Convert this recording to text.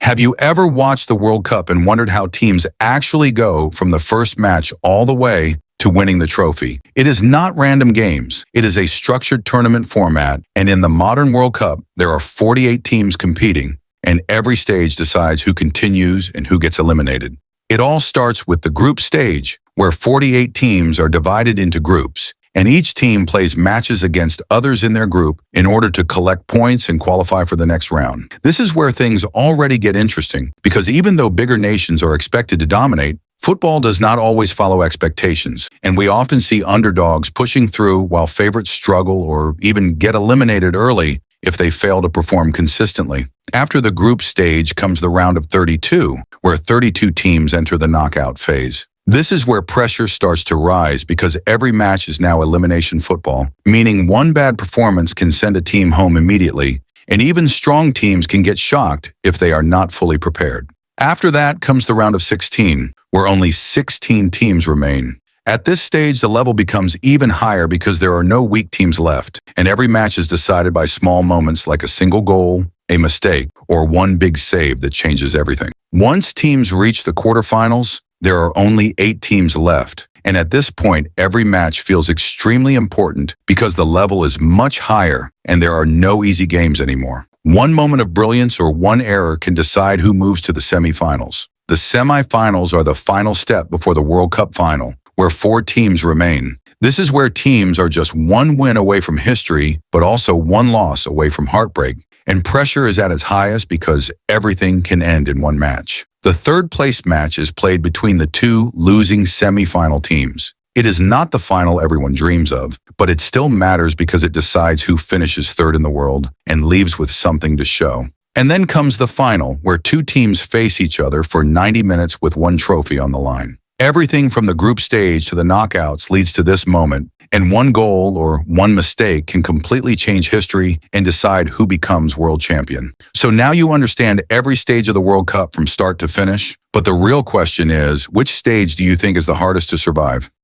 Have you ever watched the World Cup and wondered how teams actually go from the first match all the way to winning the trophy? It is not random games. It is a structured tournament format, and in the modern World Cup, there are 48 teams competing, and every stage decides who continues and who gets eliminated. It all starts with the group stage, where 48 teams are divided into groups, and each team plays matches against others in their group in order to collect points and qualify for the next round. This is where things already get interesting, because even though bigger nations are expected to dominate, football does not always follow expectations, and we often see underdogs pushing through while favorites struggle or even get eliminated early if they fail to perform consistently. After the group stage comes the round of 32, where 32 teams enter the knockout phase. This is where pressure starts to rise because every match is now elimination football, meaning one bad performance can send a team home immediately, and even strong teams can get shocked if they are not fully prepared. After that comes the round of 16, where only 16 teams remain. At this stage, the level becomes even higher because there are no weak teams left, and every match is decided by small moments like a single goal, a mistake, or one big save that changes everything. Once teams reach the quarterfinals, there are only 8 teams left, and at this point, every match feels extremely important because the level is much higher and there are no easy games anymore. One moment of brilliance or one error can decide who moves to the semifinals. The semifinals are the final step before the World Cup final, where 4 teams remain. This is where teams are just one win away from history, but also one loss away from heartbreak, and pressure is at its highest because everything can end in one match. The third place match is played between the 2 losing semifinal teams. It is not the final everyone dreams of, but it still matters because it decides who finishes third in the world and leaves with something to show. And then comes the final, where 2 teams face each other for 90 minutes with one trophy on the line. Everything from the group stage to the knockouts leads to this moment, and one goal or one mistake can completely change history and decide who becomes world champion. So now you understand every stage of the World Cup from start to finish, but the real question is, which stage do you think is the hardest to survive?